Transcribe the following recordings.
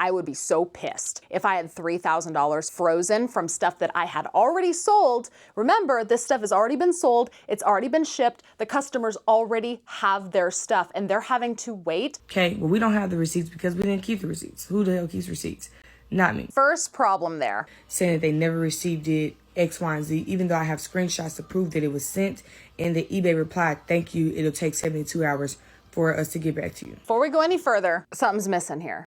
I would be so pissed if I had $3,000 frozen from stuff that I had already sold. Remember, this stuff has already been sold. It's already been shipped. The customers already have their stuff and they're having to wait. Okay, well, we don't have the receipts because we didn't keep the receipts. Who the hell keeps receipts? Not me. First problem there. Saying that they never received it, X, Y, and Z, even though I have screenshots to prove that it was sent. And the eBay replied, thank you, it'll take 72 hours for us to get back to you. Before we go any further, something's missing here.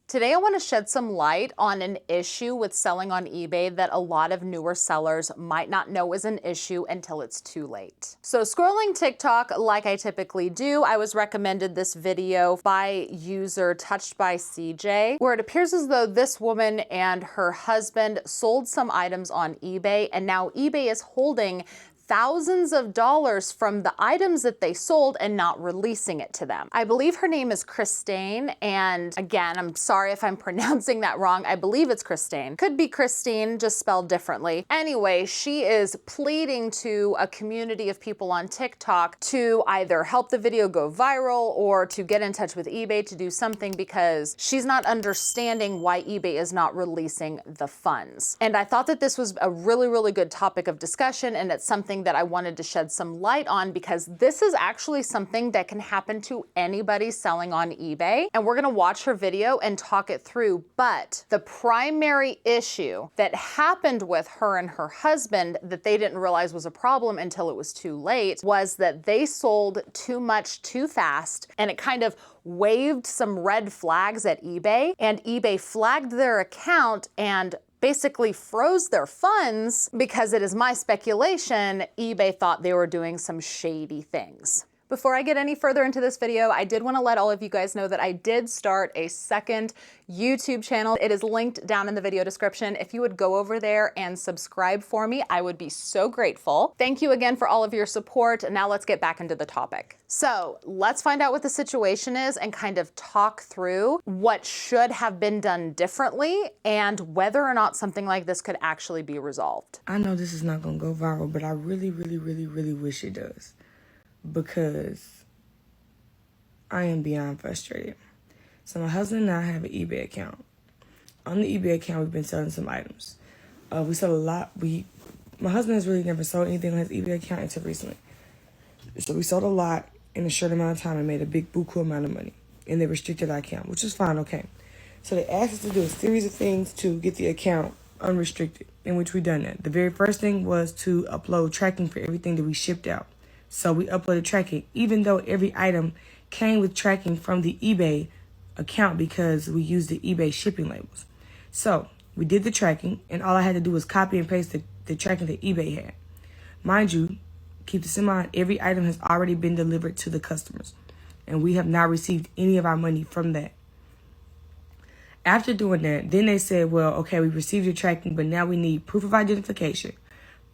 Today I want to shed some light on an issue with selling on eBay that a lot of newer sellers might not know is an issue until it's too late. So scrolling TikTok like I typically do, I was recommended this video by user Touched by CJ, where it appears as though this woman and her husband sold some items on eBay, and now eBay is holding thousands of dollars from the items that they sold and not releasing it to them. I believe her name is Christine, and again, I'm sorry if I'm pronouncing that wrong. I believe it's Christine. Could be Christine, just spelled differently. Anyway, she is pleading to a community of people on TikTok to either help the video go viral or to get in touch with eBay to do something, because she's not understanding why eBay is not releasing the funds. And I thought that this was a really, really good topic of discussion, and it's something that I wanted to shed some light on, because this is actually something that can happen to anybody selling on eBay. And we're gonna watch her video and talk it through. But the primary issue that happened with her and her husband that they didn't realize was a problem until it was too late was that they sold too much too fast, and it kind of waved some red flags at eBay, and eBay flagged their account and basically froze their funds because, it is my speculation, eBay thought they were doing some shady things. Before I get any further into this video, I did want to let all of you guys know that I did start a second YouTube channel. It is linked down in the video description. If you would go over there and subscribe for me, I would be so grateful. Thank you again for all of your support. And now let's get back into the topic. So let's find out what the situation is and kind of talk through what should have been done differently and whether or not something like this could actually be resolved. I know this is not going to go viral, but I really, really, really, really wish it does, because I am beyond frustrated. So my husband and I have an eBay account. On the eBay account, we've been selling some items. We sell a lot. My husband has really never sold anything on his eBay account until recently. So we sold a lot in a short amount of time and made a big buku amount of money. And they restricted our account, which is fine, okay. So they asked us to do a series of things to get the account unrestricted, in which we done that. The very first thing was to upload tracking for everything that we shipped out. So we uploaded tracking, even though every item came with tracking from the eBay account, because we used the eBay shipping labels. So we did the tracking, and all I had to do was copy and paste the tracking that eBay had. Mind you, keep this in mind, every item has already been delivered to the customers, and we have not received any of our money from that. After doing that, then they said, well, okay, we received your tracking, but now we need proof of identification,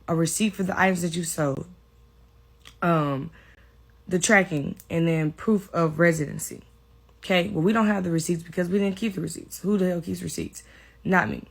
a receipt for the items that you sold, the tracking, and then proof of residency. Okay, well, we don't have the receipts because we didn't keep the receipts. Who the hell keeps receipts? Not me.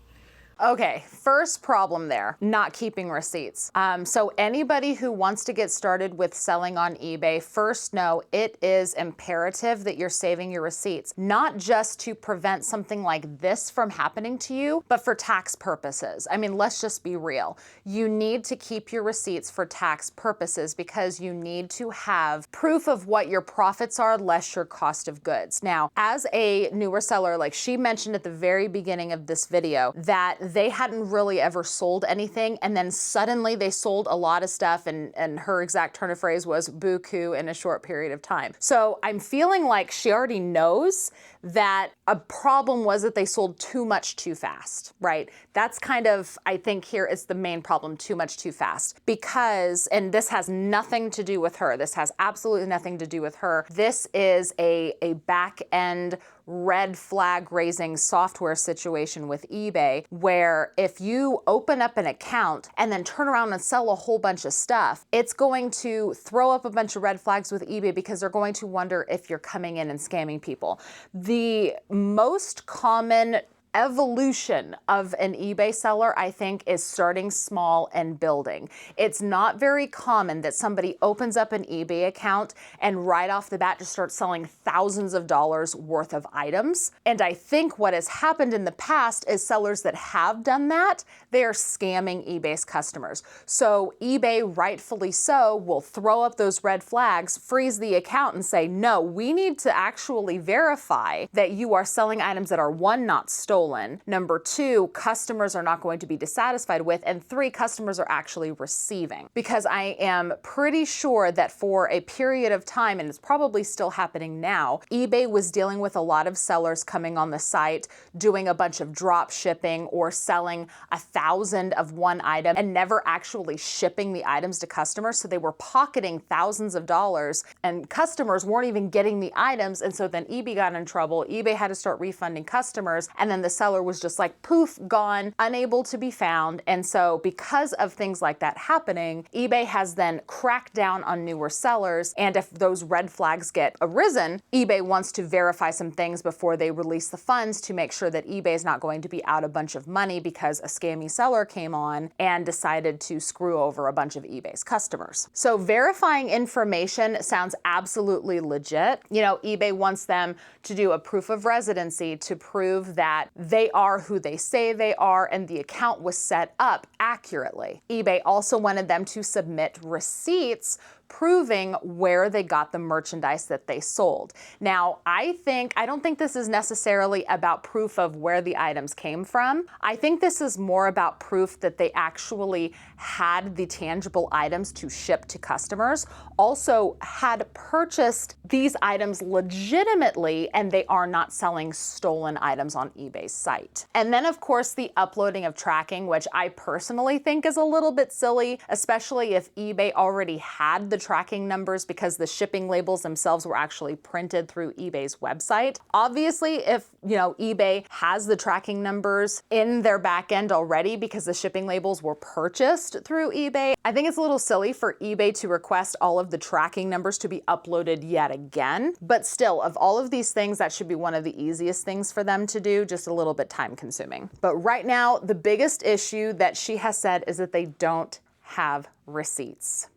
Okay, first problem there, not keeping receipts. So anybody who wants to get started with selling on eBay, first know it is imperative that you're saving your receipts, not just to prevent something like this from happening to you, but for tax purposes. I mean, let's just be real. You need to keep your receipts for tax purposes, because you need to have proof of what your profits are less your cost of goods. Now, as a newer seller, like she mentioned at the very beginning of this video, that they hadn't really ever sold anything, and then suddenly they sold a lot of stuff, and her exact turn of phrase was buku in a short period of time. So I'm feeling like she already knows that a problem was that they sold too much too fast, right? That's kind of, I think here is the main problem, too much too fast. Because, and this has nothing to do with her, this has absolutely nothing to do with her, this is a back end red flag raising software situation with eBay, where if you open up an account and then turn around and sell a whole bunch of stuff, it's going to throw up a bunch of red flags with eBay, because they're going to wonder if you're coming in and scamming people. The most common evolution of an eBay seller, I think, is starting small and building. It's not very common that somebody opens up an eBay account and right off the bat just starts selling thousands of dollars worth of items. And I think what has happened in the past is sellers that have done that, they are scamming eBay's customers. So eBay, rightfully so, will throw up those red flags, freeze the account and say, no, we need to actually verify that you are selling items that are, one, not stolen, number two, customers are not going to be dissatisfied with, and three, customers are actually receiving. Because I am pretty sure that for a period of time, and it's probably still happening now, eBay was dealing with a lot of sellers coming on the site, doing a bunch of drop shipping or selling 1,000 of one item and never actually shipping the items to customers. So they were pocketing thousands of dollars and customers weren't even getting the items. And so then eBay got in trouble. eBay had to start refunding customers. And then the seller was just like, poof, gone, unable to be found. And so because of things like that happening, eBay has then cracked down on newer sellers. And if those red flags get arisen, eBay wants to verify some things before they release the funds to make sure that eBay is not going to be out a bunch of money because a scammy seller came on and decided to screw over a bunch of eBay's customers. So verifying information sounds absolutely legit. You know, eBay wants them to do a proof of residency to prove that they are who they say they are and the account was set up accurately. eBay also wanted them to submit receipts proving where they got the merchandise that they sold. Now, I don't think this is necessarily about proof of where the items came from. I think this is more about proof that they actually had the tangible items to ship to customers, also had purchased these items legitimately, and they are not selling stolen items on eBay's site. And then, of course, the uploading of tracking, which I personally think is a little bit silly, especially if eBay already had the tracking numbers because the shipping labels themselves were actually printed through eBay's website. Obviously, if eBay has the tracking numbers in their back end already because the shipping labels were purchased through eBay, I think it's a little silly for eBay to request all of the tracking numbers to be uploaded yet again. But still, of all of these things, that should be one of the easiest things for them to do, just a little bit time consuming. But right now, the biggest issue that she has said is that they don't have receipts.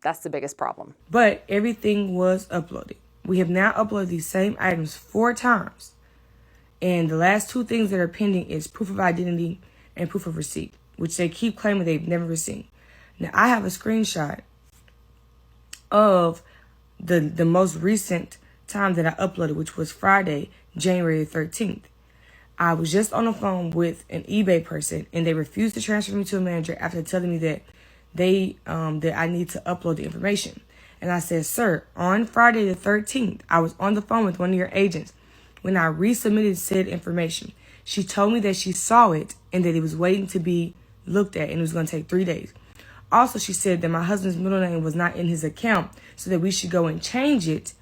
That's the biggest problem. But everything was uploaded. We have now uploaded these same items 4 times. And the last 2 things that are pending is proof of identity and proof of receipt, which they keep claiming they've never received. Now, I have a screenshot of the most recent time that I uploaded, which was Friday, January 13th. I was just on the phone with an eBay person, and they refused to transfer me to a manager after telling me that that I need to upload the information. And I said, sir, on Friday the 13th, I was on the phone with one of your agents when I resubmitted said information. She told me that she saw it and that it was waiting to be looked at and it was going to take 3 days. Also, she said that my husband's middle name was not in his account, so that we should go and change it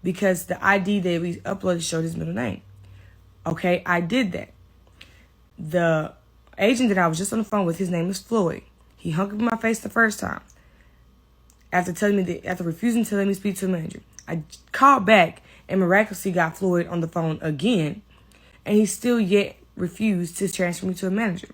because the ID that we uploaded showed his middle name. Okay, I did that. The agent that I was just on the phone with, his name is Floyd. He hung up in my face the first time after refusing to let me speak to a manager. I called back and miraculously got Floyd on the phone again, and he still yet refused to transfer me to a manager.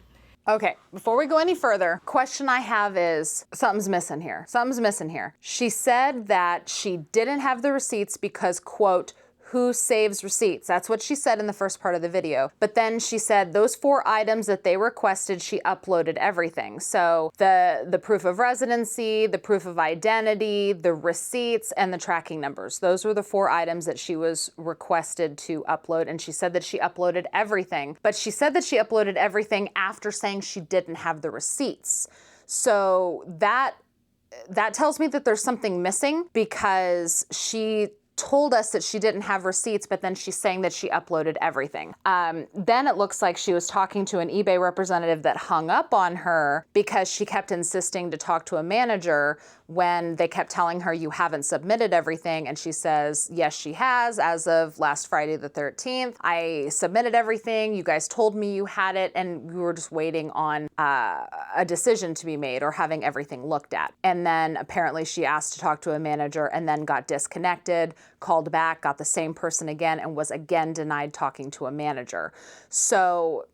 Okay, before we go any further, question I have is, something's missing here. Something's missing here. She said that she didn't have the receipts because, quote, who saves receipts? That's what she said in the first part of the video. But then she said those 4 items that they requested, she uploaded everything. So the proof of residency, the proof of identity, the receipts, and the tracking numbers. Those were the 4 items that she was requested to upload. And she said that she uploaded everything. But she said that she uploaded everything after saying she didn't have the receipts. So that tells me that there's something missing because she told us that she didn't have receipts, but then she's saying that she uploaded everything. Then it looks like she was talking to an eBay representative that hung up on her because she kept insisting to talk to a manager when they kept telling her, you haven't submitted everything. And she says, yes, she has. As of last Friday the 13th, I submitted everything. You guys told me you had it, and we were just waiting on a decision to be made or having everything looked at. And then apparently she asked to talk to a manager and then got disconnected, called back, got the same person again, and was again denied talking to a manager. So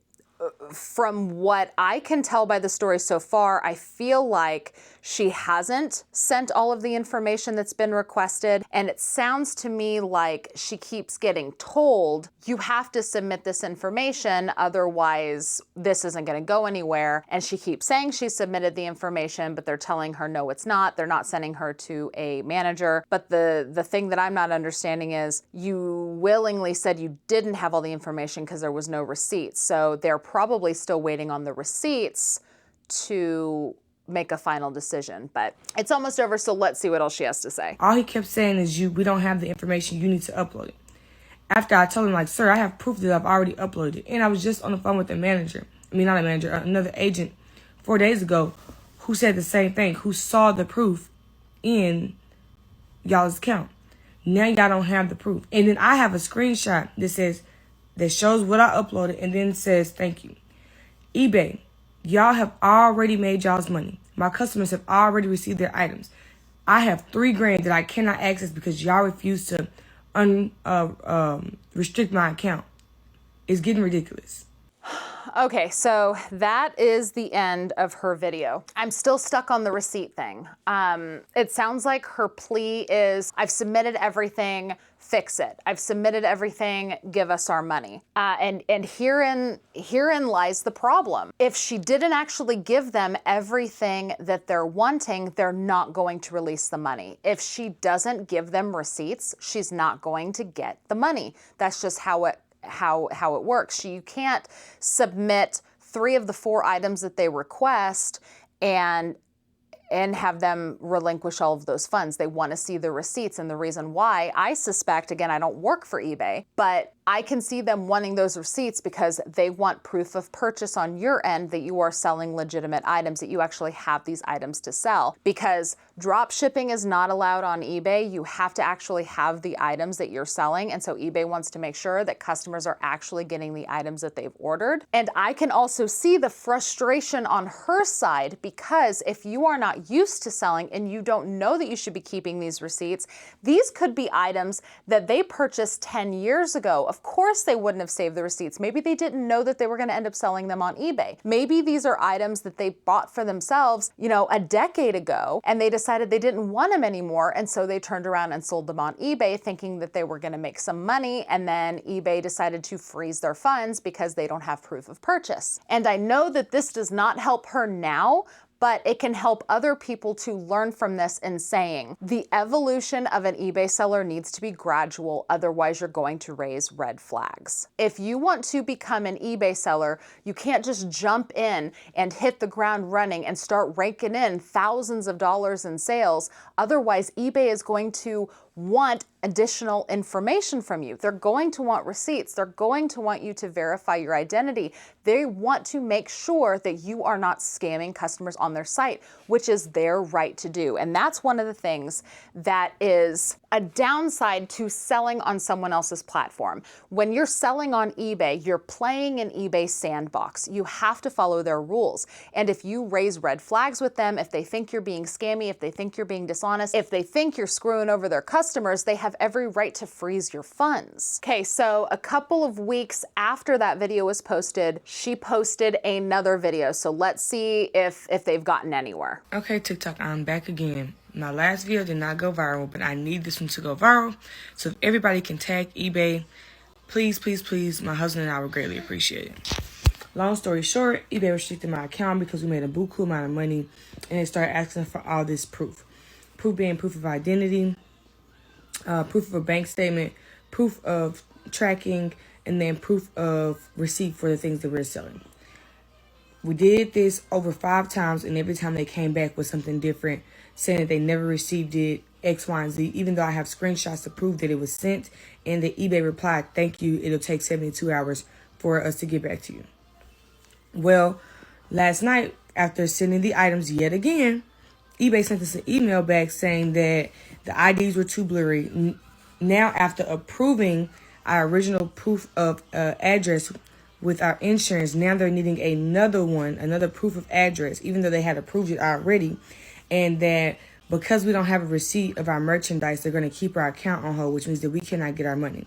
from what I can tell by the story so far, I feel like she hasn't sent all of the information that's been requested. And it sounds to me like she keeps getting told, you have to submit this information, otherwise this isn't going to go anywhere. And she keeps saying she submitted the information, but they're telling her, no, it's not. They're not sending her to a manager. But the thing that I'm not understanding is you willingly said you didn't have all the information because there was no receipts. So they're probably still waiting on the receipts to make a final decision, but it's almost over, so let's see what else she has to say. All he kept saying is, we don't have the information, you need to upload it. After I told him, like, sir, I have proof that I've already uploaded it. And I was just on the phone with a manager, not a manager, another agent 4 days ago who said the same thing, who saw the proof in y'all's account. Now y'all don't have the proof. And then I have a screenshot that shows what I uploaded and then says, thank you. eBay, y'all have already made y'all's money. My customers have already received their items. I have $3,000 that I cannot access because y'all refuse to restrict my account. It's getting ridiculous. Okay, so that is the end of her video. I'm still stuck on the receipt thing. It sounds like her plea is, I've submitted everything, fix it. I've submitted everything, give us our money. And herein lies the problem. If she didn't actually give them everything that they're wanting, they're not going to release the money. If she doesn't give them receipts, she's not going to get the money. That's just how it works. You can't submit 3 of the 4 items that they request and have them relinquish all of those funds. They want to see the receipts. And the reason why, I suspect, again, I don't work for eBay, but I can see them wanting those receipts because they want proof of purchase on your end that you are selling legitimate items, that you actually have these items to sell. Because drop shipping is not allowed on eBay. You have to actually have the items that you're selling. And so eBay wants to make sure that customers are actually getting the items that they've ordered. And I can also see the frustration on her side, because if you are not used to selling and you don't know that you should be keeping these receipts, these could be items that they purchased 10 years ago. Of course they wouldn't have saved the receipts. Maybe they didn't know that they were going to end up selling them on eBay. Maybe these are items that they bought for themselves, a decade ago, and they decided they didn't want them anymore, and so they turned around and sold them on eBay thinking that they were going to make some money, and then eBay decided to freeze their funds because they don't have proof of purchase. And I know that this does not help her now, but it can help other people to learn from this in saying the evolution of an eBay seller needs to be gradual, otherwise you're going to raise red flags. If you want to become an eBay seller, you can't just jump in and hit the ground running and start raking in thousands of dollars in sales. Otherwise, eBay is going to want additional information from you. They're going to want receipts. They're going to want you to verify your identity. They want to make sure that you are not scamming customers on their site, which is their right to do. And that's one of the things that is a downside to selling on someone else's platform. When you're selling on eBay, you're playing in eBay's sandbox. You have to follow their rules. And if you raise red flags with them, if they think you're being scammy, if they think you're being dishonest, if they think you're screwing over their customers, they have every right to freeze your funds. Okay, so a couple of weeks after that video was posted, she posted another video. So let's see if they've gotten anywhere. Okay, TikTok, I'm back again. My last video did not go viral, but I need this one to go viral. So if everybody can tag eBay, please, please, please, my husband and I would greatly appreciate it. Long story short, eBay restricted my account because we made a buku amount of money, and they started asking for all this proof. Proof being proof of identity, proof of a bank statement, proof of tracking, and then proof of receipt for the things that we're selling. We did this over 5 times, and every time they came back with something different, saying that they never received it, X, Y, and Z, even though I have screenshots to prove that it was sent, and the eBay replied, thank you, it'll take 72 hours for us to get back to you. Well, last night, after sending the items yet again, eBay sent us an email back saying that the IDs were too blurry. Now, after approving our original proof of address with our insurance, now they're needing another proof of address, even though they had approved it already. And that because we don't have a receipt of our merchandise, they're going to keep our account on hold, which means that we cannot get our money.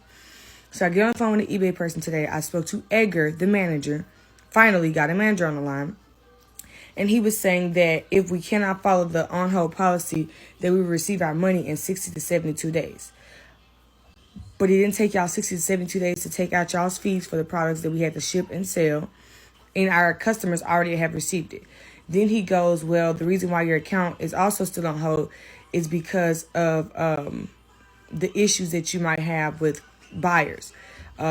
So I get on the phone with the eBay person today. I spoke to Edgar, the manager. Finally got a manager on the line. And he was saying that if we cannot follow the on-hold policy, that we will receive our money in 60 to 72 days. But it didn't take y'all 60 to 72 days to take out y'all's fees for the products that we had to ship and sell. And our customers already have received it. Then he goes, well, the reason why your account is also still on hold is because of the issues that you might have with buyers.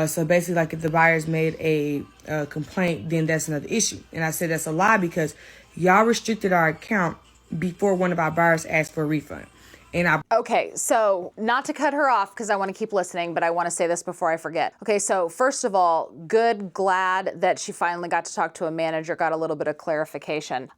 So basically, like if the buyers made a complaint, then that's another issue. And I said that's a lie because y'all restricted our account before one of our buyers asked for a refund. Okay, so not to cut her off because I want to keep listening, but I want to say this before I forget. Okay, so first of all, glad that she finally got to talk to a manager, got a little bit of clarification.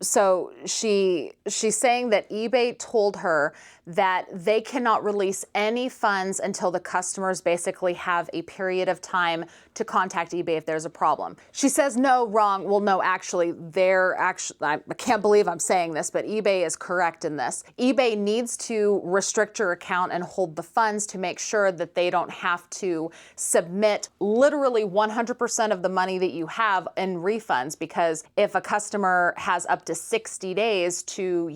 So she's saying that eBay told her that they cannot release any funds until the customers basically have a period of time to contact eBay if there's a problem. She says, no, wrong. Well, no, actually, I can't believe I'm saying this, but eBay is correct in this. eBay needs to restrict your account and hold the funds to make sure that they don't have to submit literally 100% of the money that you have in refunds, because if a customer has up to 60 days to,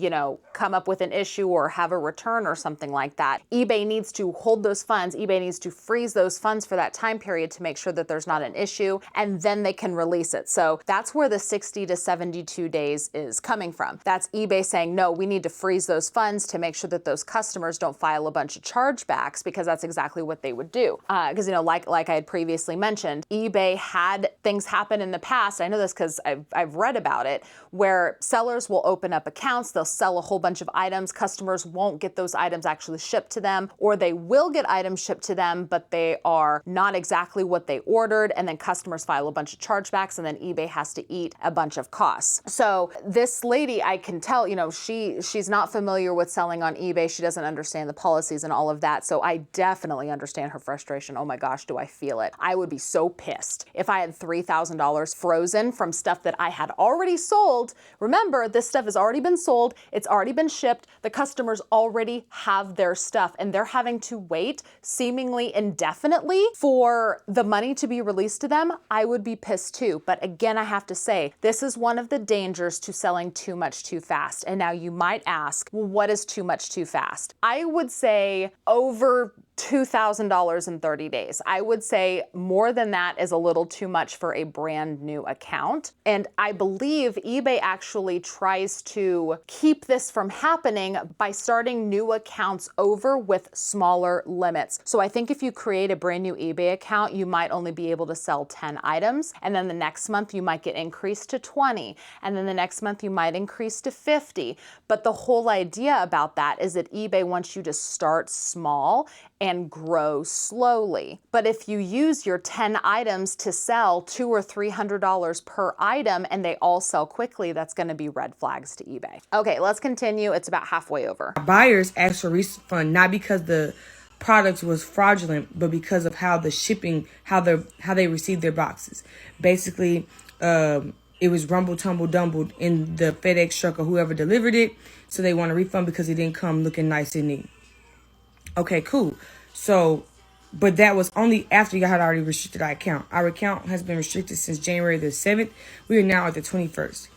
come up with an issue or have a return or something like that, eBay needs to hold those funds. eBay needs to freeze those funds for that time period to make sure that there's not an issue, and then they can release it. So that's where the 60 to 72 days is coming from. That's eBay saying, no, we need to freeze those funds to make sure that those customers don't file a bunch of chargebacks, because that's exactly what they would do. Because, like I had previously mentioned, eBay had things happen in the past. I know this because I've read about it, where sellers will open up accounts, they'll sell a whole bunch of items, customers won't get those items actually shipped to them, or they will get items shipped to them, but they are not exactly what they ordered, and then customers file a bunch of chargebacks, and then eBay has to eat a bunch of costs. So this lady, I can tell, she's not familiar with selling on eBay. She doesn't understand the policies and all of that. So I definitely understand her frustration. Oh my gosh, do I feel it? I would be so pissed if I had $3,000 frozen from stuff that I had already sold. Remember, this stuff has already been sold. It's already been shipped. The customers already have their stuff, and they're having to wait seemingly indefinitely for the money to be released to them. I would be pissed too. But again, I have to say, this is one of the dangers to selling too much too fast. And now you might ask, well, what is too much too fast? I would say over $2,000 in 30 days. I would say more than that is a little too much for a brand new account. And I believe eBay actually tries to keep this from happening by starting new accounts over with smaller limits. So I think if you create a brand new eBay account, you might only be able to sell 10 items. And then the next month you might get increased to 20. And then the next month you might increase to 50. But the whole idea about that is that eBay wants you to start small and grow slowly. But if you use your 10 items to sell $200 or $300 per item and they all sell quickly, that's going to be red flags to eBay. Okay, let's continue. It's about halfway over. Buyers asked for refund not because the product was fraudulent, but because of how the shipping, how they received their boxes. Basically, it was rumble, tumble, dumbled in the FedEx truck or whoever delivered it. So they want a refund because it didn't come looking nice and neat. Okay, cool. So, but that was only after you had already restricted our account. Our account has been restricted since January the 7th. We are now at the 21st.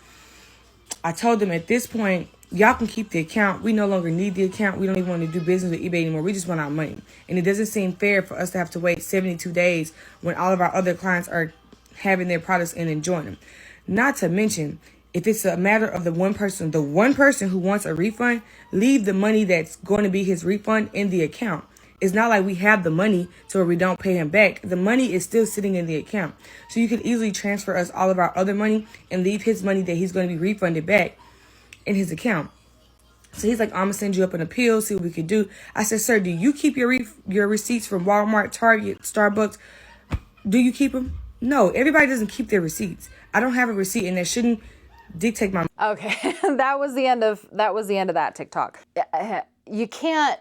I told them at this point, y'all can keep the account. We no longer need the account. We don't even want to do business with eBay anymore. We just want our money. And it doesn't seem fair for us to have to wait 72 days when all of our other clients are having their products and enjoying them. Not to mention, if it's a matter of the one person who wants a refund, leave the money that's going to be his refund in the account. It's not like we have the money so we don't pay him back. The money is still sitting in the account. So you could easily transfer us all of our other money and leave his money that he's going to be refunded back in his account. So he's like, I'm going to send you up an appeal, see what we could do. I said, sir, do you keep your receipts from Walmart, Target, Starbucks? Do you keep them? No, everybody doesn't keep their receipts. I don't have a receipt, and that shouldn't dictate my. Okay, that was the end of that TikTok. You can't.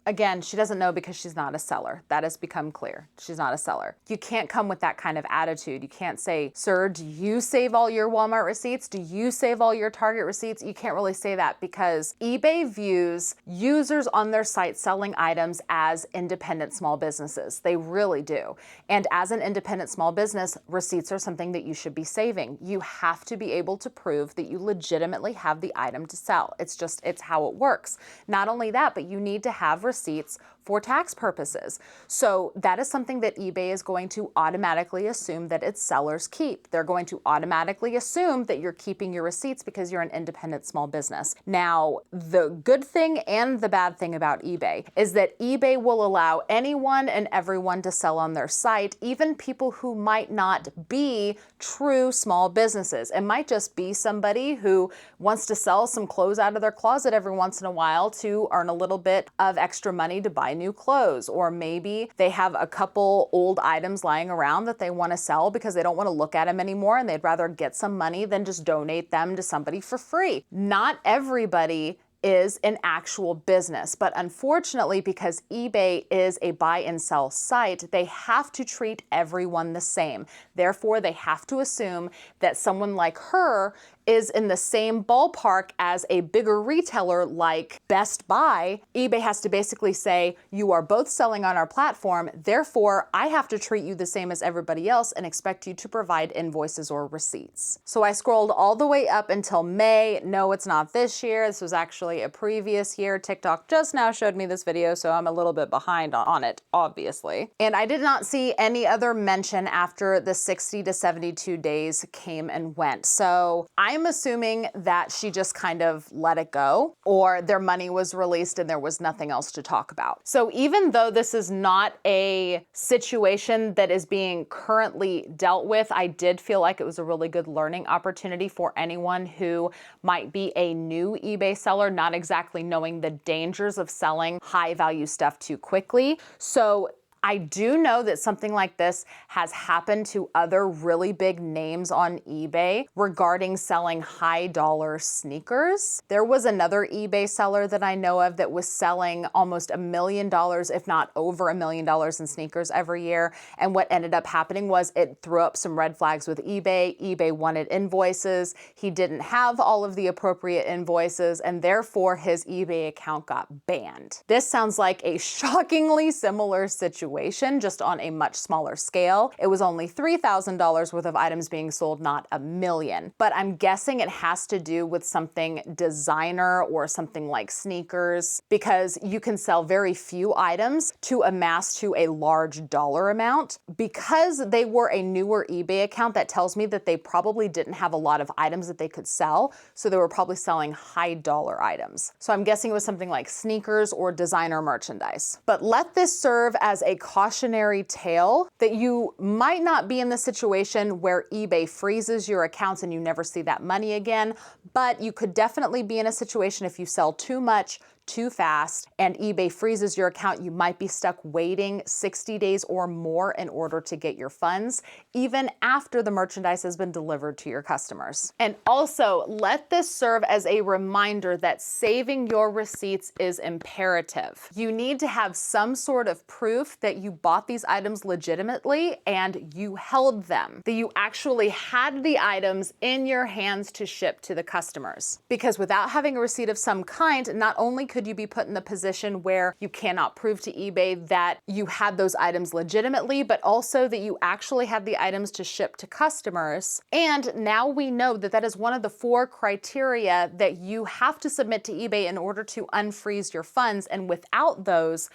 Again, she doesn't know because she's not a seller. That has become clear. She's not a seller. You can't come with that kind of attitude. You can't say, sir, do you save all your Walmart receipts? Do you save all your Target receipts? You can't really say that because eBay views users on their site selling items as independent small businesses. They really do. And as an independent small business, receipts are something that you should be saving. You have to be able to prove that you legitimately have the item to sell. It's how it works. Not only that, but you need to have receipts for tax purposes. So that is something that eBay is going to automatically assume that its sellers keep. They're going to automatically assume that you're keeping your receipts because you're an independent small business. Now, the good thing and the bad thing about eBay is that eBay will allow anyone and everyone to sell on their site, even people who might not be true small businesses. It might just be somebody who wants to sell some clothes out of their closet every once in a while to earn a little bit of extra money to buy new clothes, or maybe they have a couple old items lying around that they want to sell because they don't want to look at them anymore and they'd rather get some money than just donate them to somebody for free. Not everybody is an actual business, but unfortunately, because eBay is a buy and sell site, they have to treat everyone the same. Therefore, they have to assume that someone like her is in the same ballpark as a bigger retailer like Best Buy. eBay has to basically say, you are both selling on our platform, therefore I have to treat you the same as everybody else and expect you to provide invoices or receipts. So I scrolled all the way up until May. No, it's not this year. This was actually a previous year. TikTok just now showed me this video, so I'm a little bit behind on it, obviously. And I did not see any other mention after the 60 to 72 days came and went. So I'm assuming that she just kind of let it go, or their money was released and there was nothing else to talk about. So even though this is not a situation that is being currently dealt with, I did feel like it was a really good learning opportunity for anyone who might be a new eBay seller, not exactly knowing the dangers of selling high value stuff too quickly. So I do know that something like this has happened to other really big names on eBay regarding selling high dollar sneakers. There was another eBay seller that I know of that was selling almost $1 million, if not over $1 million in sneakers every year. And what ended up happening was it threw up some red flags with eBay. eBay wanted invoices. He didn't have all of the appropriate invoices, and therefore his eBay account got banned. This sounds like a shockingly similar situation, just on a much smaller scale. It was only $3,000 worth of items being sold, not $1 million. But I'm guessing it has to do with something designer or something like sneakers, because you can sell very few items to amass to a large dollar amount. Because they were a newer eBay account, that tells me that they probably didn't have a lot of items that they could sell, so they were probably selling high dollar items. So I'm guessing it was something like sneakers or designer merchandise. But let this serve as a cautionary tale that you might not be in the situation where eBay freezes your accounts and you never see that money again, but you could definitely be in a situation if you sell too much too fast and eBay freezes your account, you might be stuck waiting 60 days or more in order to get your funds, even after the merchandise has been delivered to your customers. And also, let this serve as a reminder that saving your receipts is imperative. You need to have some sort of proof that you bought these items legitimately and you held them, that you actually had the items in your hands to ship to the customers. Because without having a receipt of some kind, not only could you be put in the position where you cannot prove to eBay that you had those items legitimately, but also that you actually had the items to ship to customers. And now we know that that is one of the 4 criteria that you have to submit to eBay in order to unfreeze your funds. And without those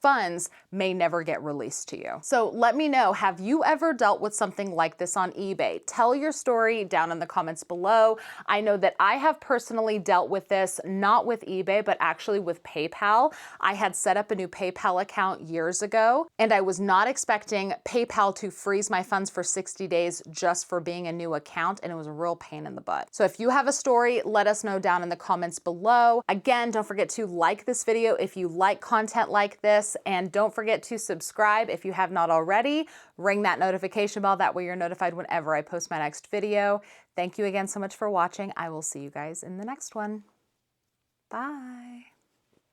funds may never get released to you. So let me know, have you ever dealt with something like this on eBay? Tell your story down in the comments below. I know that I have personally dealt with this, not with eBay, but actually with PayPal. I had set up a new PayPal account years ago, and I was not expecting PayPal to freeze my funds for 60 days just for being a new account, and it was a real pain in the butt. So if you have a story, let us know down in the comments below. Again, don't forget to like this video if you like content like like this. And don't forget to subscribe if you have not already. Ring that notification bell. That way you're notified whenever I post my next video. Thank you again so much for watching. I will see you guys in the next one. Bye.